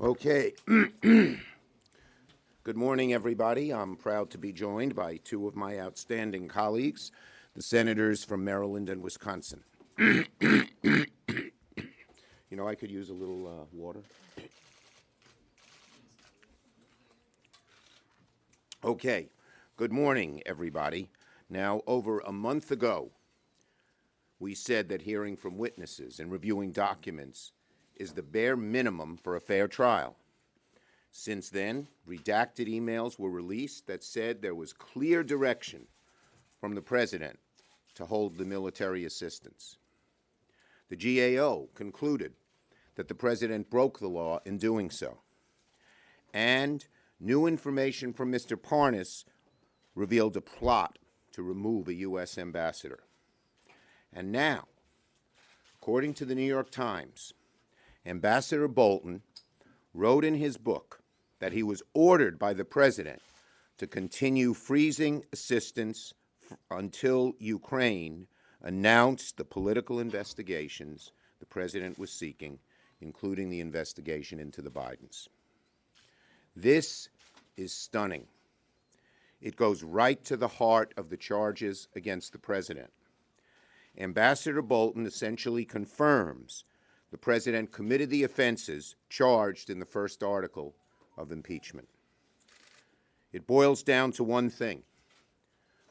Okay. Good morning, everybody. I'm proud to be joined by two of my outstanding colleagues, the senators from Maryland and Wisconsin. I could use a little water. Okay. Good morning, everybody. Now, over a month ago, we said that hearing from witnesses and reviewing documents is the bare minimum for a fair trial. Since then, redacted emails were released that said there was clear direction from the president to hold the military assistance. The GAO concluded that the president broke the law in doing so. And new information from Mr. Parnas revealed a plot to remove a U.S. ambassador. And now, according to the New York Times, Ambassador Bolton wrote in his book that he was ordered by the president to continue freezing assistance until Ukraine announced the political investigations the president was seeking, including the investigation into the Bidens. This is stunning. It goes right to the heart of the charges against the president. Ambassador Bolton essentially confirms the president committed the offenses charged in the first article of impeachment. It boils down to one thing.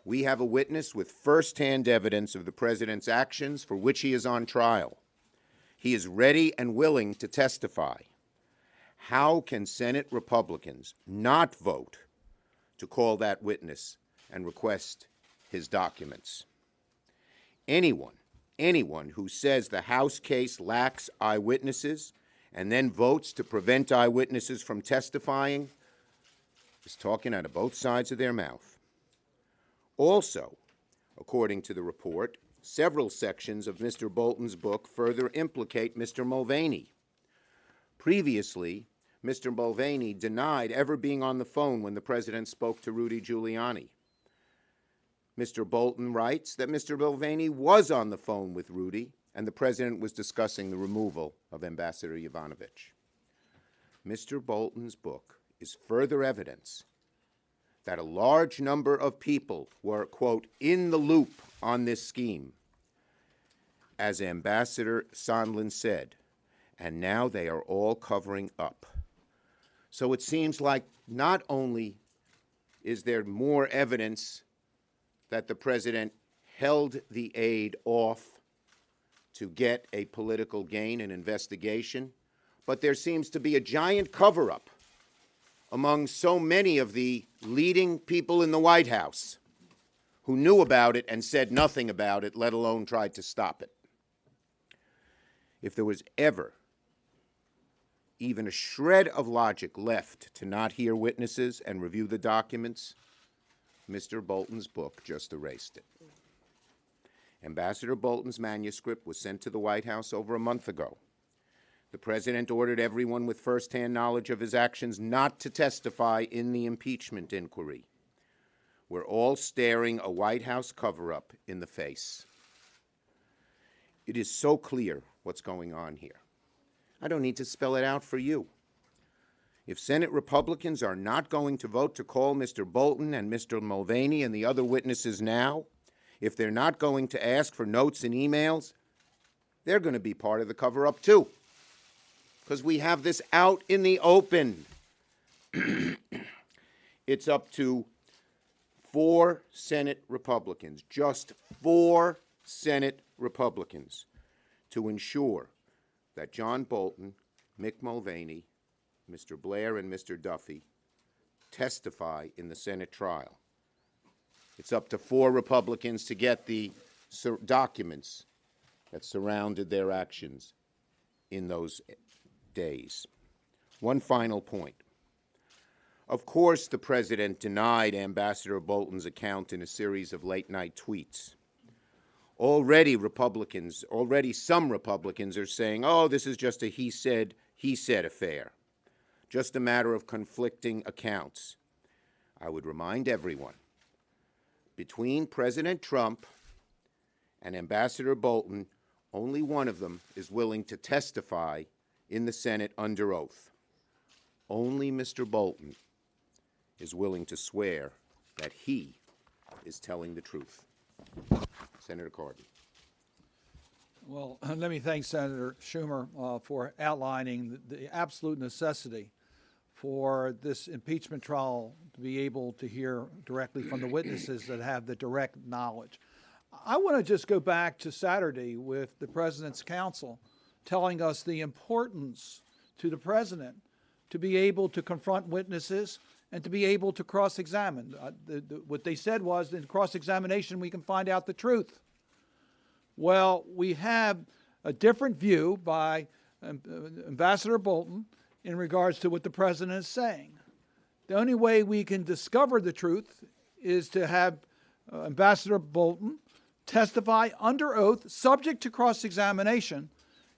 We have a witness with first-hand evidence of the president's actions for which he is on trial. He is ready and willing to testify. How can Senate Republicans not vote to call that witness and request his documents? Anyone who says the House case lacks eyewitnesses and then votes to prevent eyewitnesses from testifying is talking out of both sides of their mouth. Also, according to the report, several sections of Mr. Bolton's book further implicate Mr. Mulvaney. Previously, Mr. Mulvaney denied ever being on the phone when the president spoke to Rudy Giuliani. Mr. Bolton writes that Mr. Mulvaney was on the phone with Rudy and the president was discussing the removal of Ambassador Yovanovitch. Mr. Bolton's book is further evidence that a large number of people were, quote, in the loop on this scheme, as Ambassador Sondland said, and now they are all covering up. So it seems like not only is there more evidence that the president held the aid off to get a political gain, an investigation, but there seems to be a giant cover-up among so many of the leading people in the White House who knew about it and said nothing about it, let alone tried to stop it. If there was ever even a shred of logic left to not hear witnesses and review the documents, Mr. Bolton's book just erased it. Ambassador Bolton's manuscript was sent to the White House over a month ago. The president ordered everyone with first-hand knowledge of his actions not to testify in the impeachment inquiry. We're all staring a White House cover-up in the face. It is so clear what's going on here. I don't need to spell it out for you. If Senate Republicans are not going to vote to call Mr. Bolton and Mr. Mulvaney and the other witnesses now, if they're not going to ask for notes and emails, they're going to be part of the cover-up too, because we have this out in the open. It's up to 4 Senate Republicans, just 4 Senate Republicans, to ensure that John Bolton, Mick Mulvaney, Mr. Blair, and Mr. Duffy testify in the Senate trial. It's up to 4 Republicans to get the documents that surrounded their actions in those days. One final point. Of course, the president denied Ambassador Bolton's account in a series of late-night tweets. Already some Republicans are saying, oh, this is just a he said affair, just a matter of conflicting accounts. I would remind everyone, between President Trump and Ambassador Bolton, only one of them is willing to testify in the Senate under oath. only Mr. Bolton is willing to swear that he is telling the truth. Senator Cardin. Well, let me thank Senator Schumer for outlining the absolute necessity for this impeachment trial to be able to hear directly from the witnesses that have the direct knowledge. I want to just go back to Saturday with the President's counsel telling us the importance to the President to be able to confront witnesses and to be able to cross-examine. What they said was, in cross-examination, we can find out the truth. Well, we have a different view by Ambassador Bolton in regards to what the President is saying. The only way we can discover the truth is to have Ambassador Bolton testify under oath, subject to cross-examination,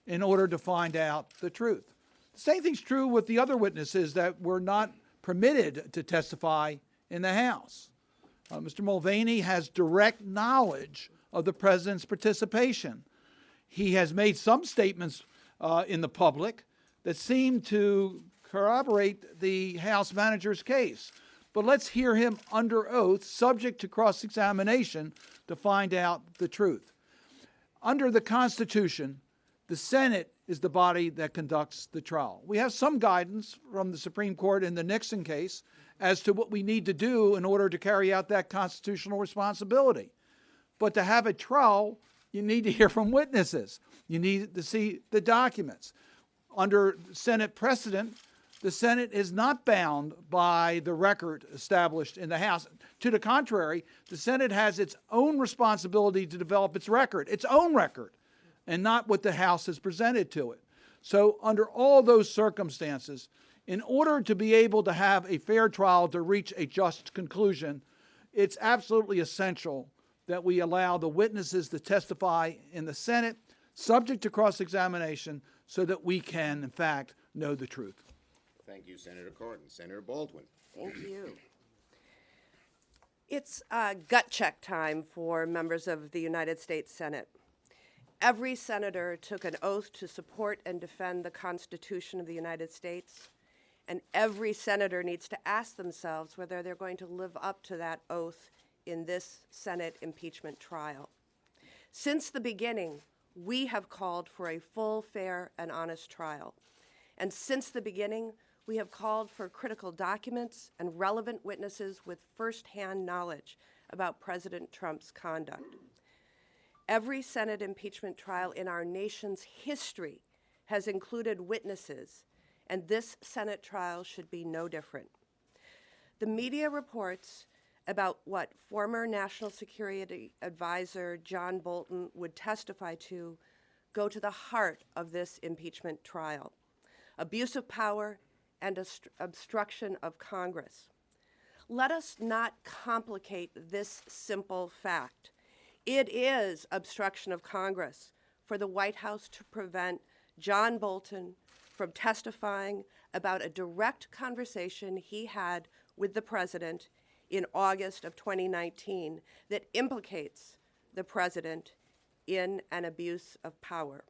in order to find out the truth. The same thing's true with the other witnesses that were not permitted to testify in the House. Mr. Mulvaney has direct knowledge of the President's participation. He has made some statements in the public that seem to corroborate the House manager's case. But let's hear him under oath, subject to cross-examination, to find out the truth. Under the Constitution, the Senate is the body that conducts the trial. We have some guidance from the Supreme Court in the Nixon case as to what we need to do in order to carry out that constitutional responsibility. But to have a trial, you need to hear from witnesses. You need to see the documents. Under Senate precedent, the Senate is not bound by the record established in the House. To the contrary, the Senate has its own responsibility to develop its record, its own record, and not what the House has presented to it. So under all those circumstances, in order to be able to have a fair trial to reach a just conclusion, it's absolutely essential that we allow the witnesses to testify in the Senate, subject to cross-examination, so that we can, in fact, know the truth. Thank you, Senator Cardin. Senator Baldwin. Thank you. It's gut check time for members of the United States Senate. Every senator took an oath to support and defend the Constitution of the United States, and every senator needs to ask themselves whether they're going to live up to that oath in this Senate impeachment trial. Since the beginning, we have called for a full, fair, and honest trial. And since the beginning, we have called for critical documents and relevant witnesses with firsthand knowledge about President Trump's conduct. Every Senate impeachment trial in our nation's history has included witnesses, and this Senate trial should be no different. The media reports about what former National Security Advisor John Bolton would testify to go to the heart of this impeachment trial: abuse of power and obstruction of Congress. Let us not complicate this simple fact. It is obstruction of Congress for the White House to prevent John Bolton from testifying about a direct conversation he had with the President in August of 2019 that implicates the President in an abuse of power.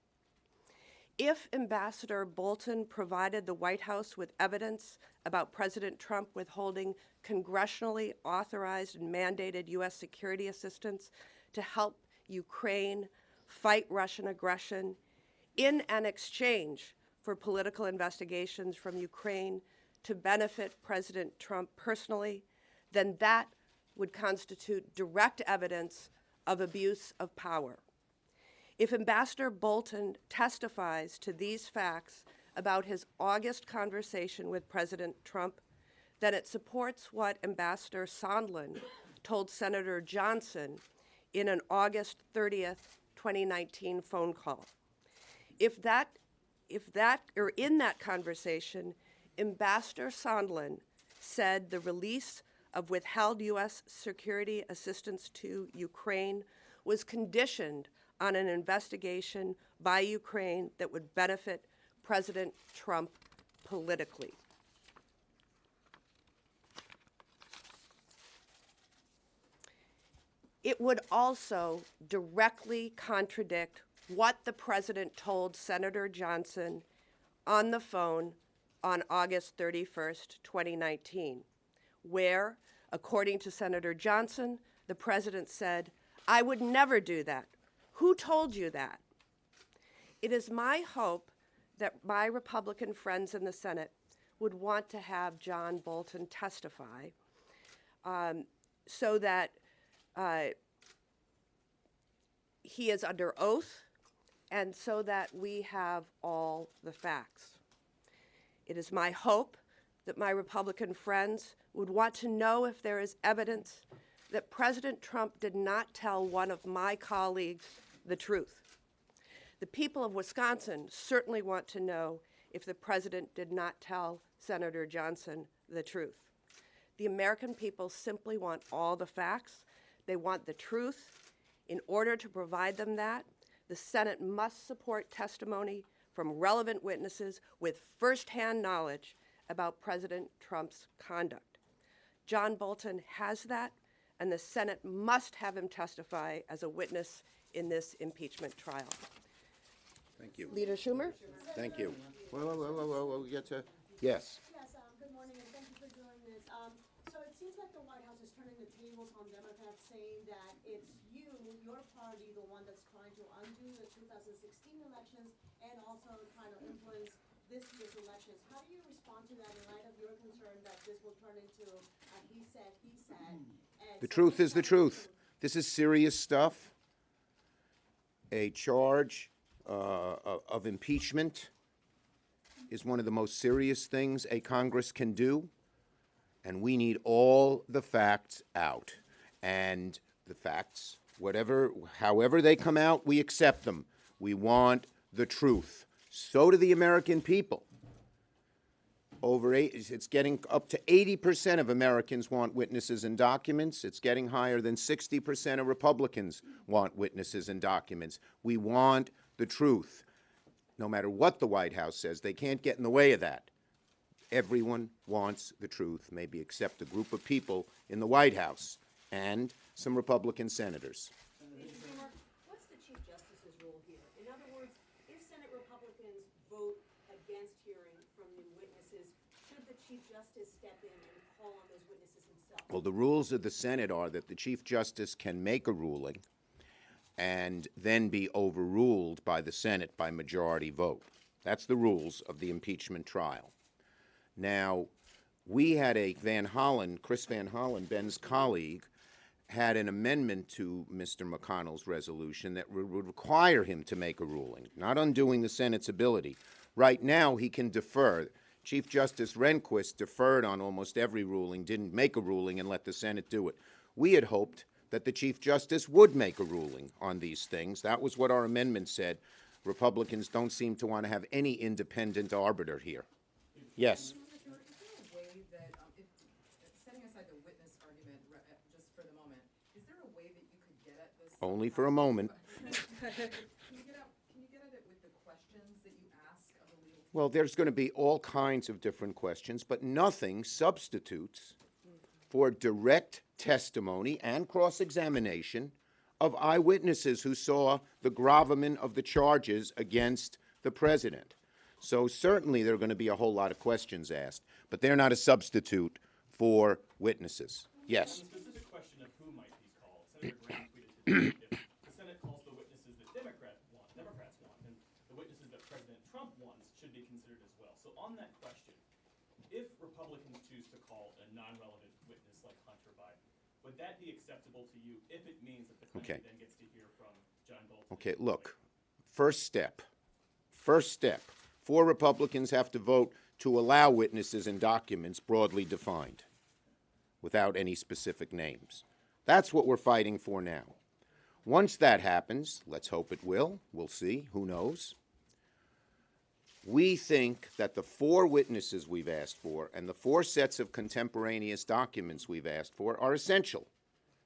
If Ambassador Bolton provided the White House with evidence about President Trump withholding congressionally authorized and mandated U.S. security assistance to help Ukraine fight Russian aggression in an exchange for political investigations from Ukraine to benefit President Trump personally, then that would constitute direct evidence of abuse of power. If Ambassador Bolton testifies to these facts about his August conversation with President Trump, then it supports what Ambassador Sondland told Senator Johnson in an August 30th, 2019 phone call. In that conversation, Ambassador Sondland said the release of withheld U.S. security assistance to Ukraine was conditioned on an investigation by Ukraine that would benefit President Trump politically. It would also directly contradict what the President told Senator Johnson on the phone on August 31st, 2019, where, according to Senator Johnson, the president said, "I would never do that. Who told you that?" It is my hope that my Republican friends in the Senate would want to have John Bolton testify so that he is under oath and so that we have all the facts. It is my hope that my Republican friends would want to know if there is evidence that President Trump did not tell one of my colleagues the truth. The people of Wisconsin certainly want to know if the president did not tell Senator Johnson the truth. The American people simply want all the facts. They want the truth. In order to provide them that, the Senate must support testimony from relevant witnesses with firsthand knowledge about President Trump's conduct. John Bolton has that, and the Senate must have him testify as a witness in this impeachment trial. Thank you. Leader Schumer? Thank you. Whoa, we get to, yes. Yes, good morning, and thank you for doing this. So it seems like the White House is turning the tables on Democrats, saying that it's you, your party, the one that's trying to undo the 2016 elections and also trying to influence this year's elections. How do you respond to that in light of your concern that this will turn into a he said, and The truth is the truth. This is serious stuff. A charge of impeachment is one of the most serious things a Congress can do, and we need all the facts out. And the facts, however they come out, we accept them. We want the truth. So do the American people. It's getting up to 80% of Americans want witnesses and documents. It's getting higher than 60% of Republicans want witnesses and documents. We want the truth. No matter what the White House says, they can't get in the way of that. Everyone wants the truth, maybe except a group of people in the White House and some Republican senators. what's the Chief Justice's role here? In other words, if Senate Republicans vote against hearing from the witnesses, should the Chief Justice step in and call on those witnesses himself? Well, the rules of the Senate are that the Chief Justice can make a ruling and then be overruled by the Senate by majority vote. That's the rules of the impeachment trial. Now, we had Chris Van Hollen, Ben's colleague, had an amendment to Mr. McConnell's resolution that would require him to make a ruling, not undoing the Senate's ability. Right now, he can defer. Chief Justice Rehnquist deferred on almost every ruling, didn't make a ruling, and let the Senate do it. We had hoped that the Chief Justice would make a ruling on these things. That was what our amendment said. Republicans don't seem to want to have any independent arbiter here. Yes. Is there a way that, setting aside the witness argument just for the moment, is there a way that you could get at this? Only for a moment. Can you get at it with the questions that you ask of the legal team? Well, there's going to be all kinds of different questions, but nothing substitutes for direct testimony and cross-examination of eyewitnesses who saw the gravamen of the charges against the president. So certainly there are going to be a whole lot of questions asked, but they're not a substitute for witnesses. Yes? On the specific question of who might be called, Senator Graham tweeted today, if the Senate calls the witnesses that Democrats want, then the witnesses that President Trump wants should be considered as well. So on that question, if Republicans choose to call a non-relevant witness like Hunter Biden, would that be acceptable to you if it means that the country then gets to hear from John Bolton? Okay, look, first step. 4 Republicans have to vote to allow witnesses and documents broadly defined, without any specific names. That's what we're fighting for now. Once that happens, let's hope it will, we'll see, who knows, we think that the 4 witnesses we've asked for and the 4 sets of contemporaneous documents we've asked for are essential.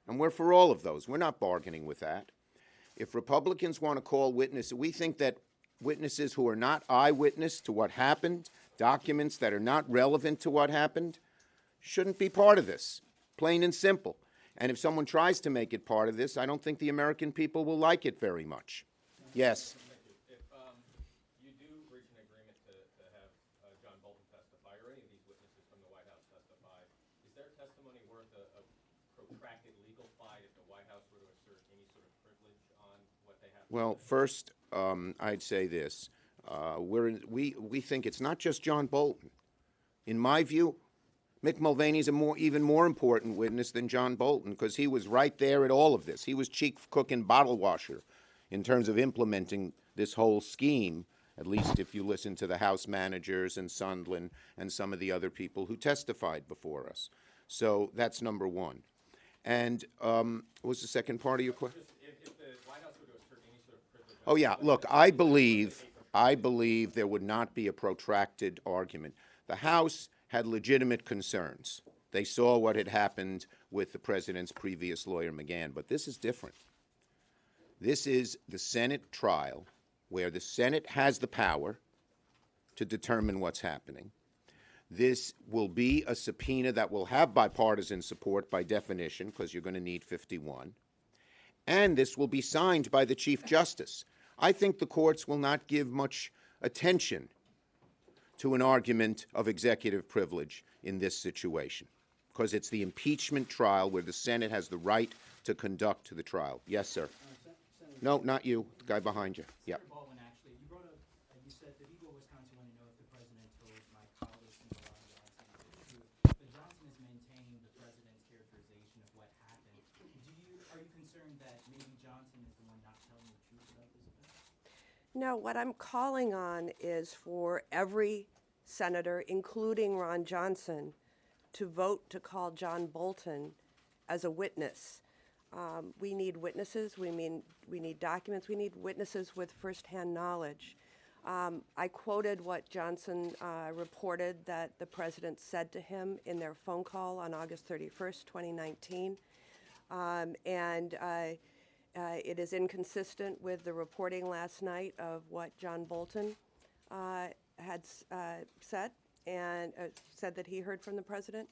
And we're for all of those. We're not bargaining with that. If Republicans want to call witnesses, we think that witnesses who are not eyewitness to what happened, documents that are not relevant to what happened, shouldn't be part of this, plain and simple. And if someone tries to make it part of this, I don't think the American people will like it very much. Yes? If you do reach an agreement to have John Bolton testify, Well, first, I'd say this. We think it's not just John Bolton. In my view, Mick Mulvaney is even more important witness than John Bolton because he was right there at all of this. He was chief cook and bottle washer in terms of implementing this whole scheme, at least if you listen to the House managers and Sondland and some of the other people who testified before us. So that's number one. And what was the second part of your question? If the White House were to assert any sort of privilege. Oh, yeah. Look, I believe there would not be a protracted argument. The House had legitimate concerns. They saw what had happened with the president's previous lawyer, McGahn, but this is different. This is the Senate trial where the Senate has the power to determine what's happening. This will be a subpoena that will have bipartisan support by definition, because you're going to need 51. And this will be signed by the Chief Justice. I think the courts will not give much attention to an argument of executive privilege in this situation, because it's the impeachment trial where the Senate has the right to conduct the trial. Yes, sir. No, not you. The guy behind you. Yeah. Bolton, actually, you brought up, you said that Eagle, Wisconsin, want to know if the president told my colleagues in the Johnson the truth. But Johnson is maintaining the president's characterization of what happened. Are you concerned that maybe Johnson is the one not telling the truth about this event? No, what I'm calling on is for every senator, including Ron Johnson, to vote to call John Bolton as a witness. We need witnesses, we need documents, we need witnesses with firsthand knowledge. I quoted what Johnson reported that the president said to him in their phone call on August 31st, 2019. It is inconsistent with the reporting last night of what John Bolton had said, and said that he heard from the president.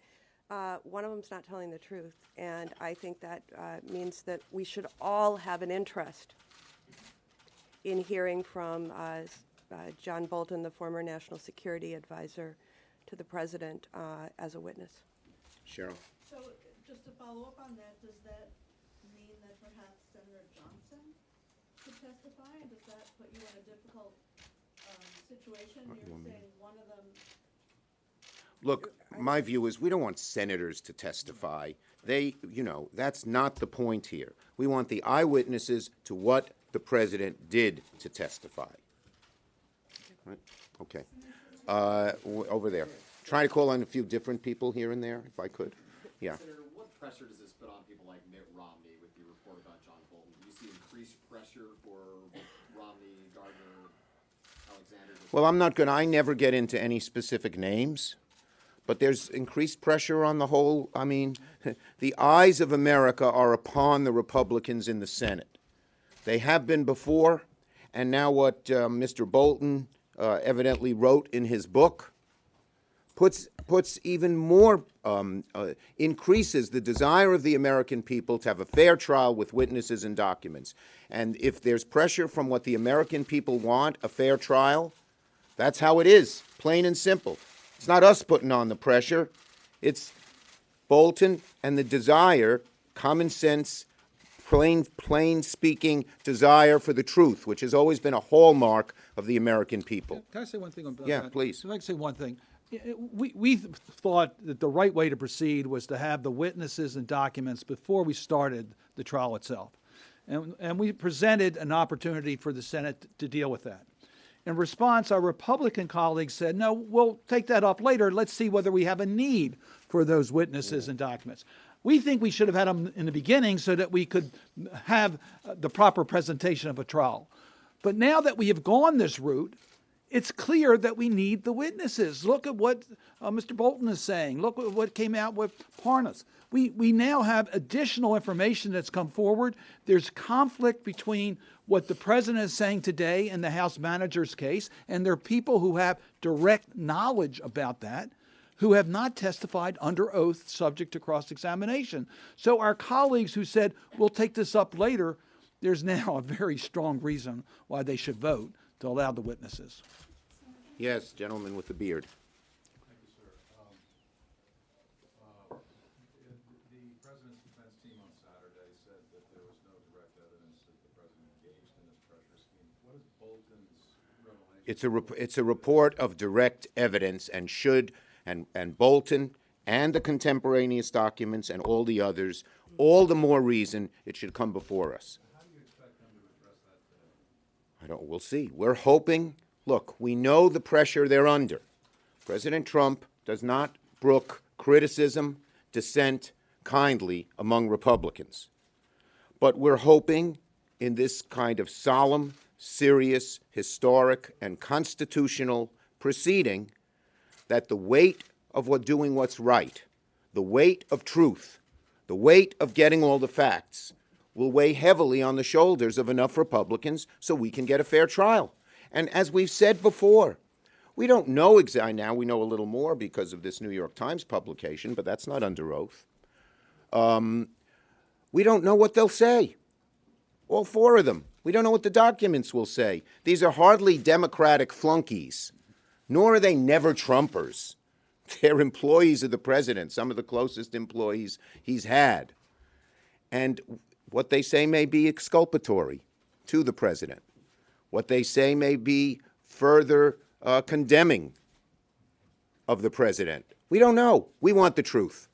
One of them's not telling the truth, and I think that means that we should all have an interest in hearing from John Bolton, the former National Security Advisor to the president, as a witness. Cheryl. So, just to follow up on that, does that mean that perhaps Senator Johnson could testify, and does that put you in a difficult situation? You're saying one of them. Look, my view is we don't want senators to testify. That's not the point here. We want the eyewitnesses to what the president did to testify. Right? Okay. Over there. Trying to call on a few different people here and there, if I could. Yeah. Senator, what pressure does this put on people like Mitt Romney with your report about John Bolton? Do you see increased pressure for Romney, Gardner, Alexander? Well, I never get into any specific names. But there's increased pressure on the whole. I mean, the eyes of America are upon the Republicans in the Senate. They have been before, and now what Mr. Bolton evidently wrote in his book puts even more, increases the desire of the American people to have a fair trial with witnesses and documents. And if there's pressure from what the American people want, a fair trial, that's how it is, plain and simple. It's not us putting on the pressure. It's Bolton and the desire, common sense, plain speaking desire for the truth, which has always been a hallmark of the American people. Can I say one thing about that? Yeah, please. If I can say one thing. We thought that the right way to proceed was to have the witnesses and documents before we started the trial itself. And we presented an opportunity for the Senate to deal with that. In response, our Republican colleagues said, no, we'll take that up later. Let's see whether we have a need for those witnesses and documents. We think we should have had them in the beginning so that we could have the proper presentation of a trial. But now that we have gone this route, it's clear that we need the witnesses. Look at what Mr. Bolton is saying. Look at what came out with Parnas. We now have additional information that's come forward. There's conflict between what the president is saying today in the House manager's case, and there are people who have direct knowledge about that who have not testified under oath subject to cross-examination. So our colleagues who said, we'll take this up later, there's now a very strong reason why they should vote to allow the witnesses. Yes, gentleman with the beard. Thank you, sir. The president's defense team on Saturday said that there was no direct evidence that the president engaged in this pressure scheme. What is Bolton's revelation? It's a report of direct evidence and should, and Bolton and the contemporaneous documents and all the others, all the more reason it should come before us. How do you expect them to address that today? We'll see. We're hoping, look, we know the pressure they're under. President Trump does not brook criticism, dissent kindly among Republicans. But we're hoping in this kind of solemn, serious, historic, and constitutional proceeding that the weight of doing what's right, the weight of truth, the weight of getting all the facts will weigh heavily on the shoulders of enough Republicans so we can get a fair trial. And as we've said before, we don't know exactly now. We know a little more because of this New York Times publication, but that's not under oath. We don't know what they'll say. All four of them. We don't know what the documents will say. These are hardly Democratic flunkies, nor are they never-Trumpers. They're employees of the president, some of the closest employees he's had. And what they say may be exculpatory to the president. What they say may be further condemning of the president. We don't know. We want the truth.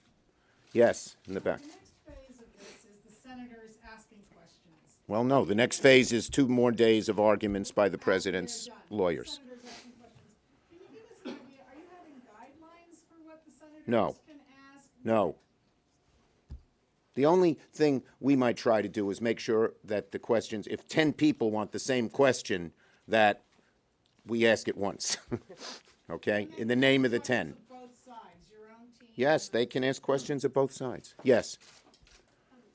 Yes, in the back. The next phase of this is the senators asking questions. Well, no, the next phase is 2 more days of arguments by the president's lawyers. Senators asking questions. Can you give us an idea, are you having guidelines for what the senators No. can ask? No. The only thing we might try to do is make sure that the questions, if 10 people want the same question, that we ask it once. Okay? In the name of the 10. Both sides, your own team. Yes, they can ask questions of both sides. Yes.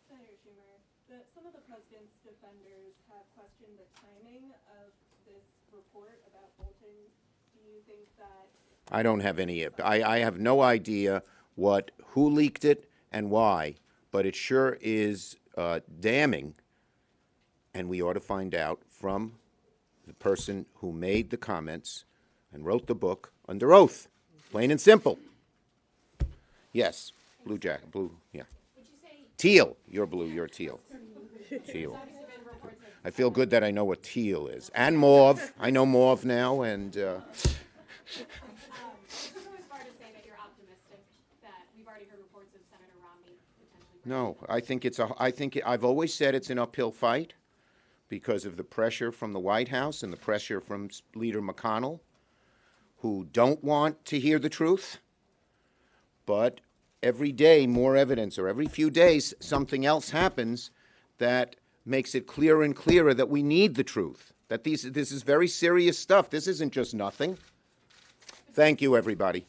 Senator Schumer, some of the president's defenders have questioned the timing of this report about Bolton. Do you think that? I don't have any. I have no idea who leaked it and why, but it sure is damning, and we ought to find out from the person who made the comments and wrote the book under oath, plain and simple. Yes, blue jacket, blue, yeah. Teal, you're blue, you're teal. Teal. I feel good that I know what teal is. And mauve, I know mauve now, and Would you go as far to say that you're optimistic that we've already heard reports of Senator Romney potentially? no, I've always said it's an uphill fight because of the pressure from the White House and the pressure from Leader McConnell, who don't want to hear the truth. But every day, more evidence, or every few days, something else happens that makes it clearer and clearer that we need the truth, that this is very serious stuff. This isn't just nothing. Thank you, everybody.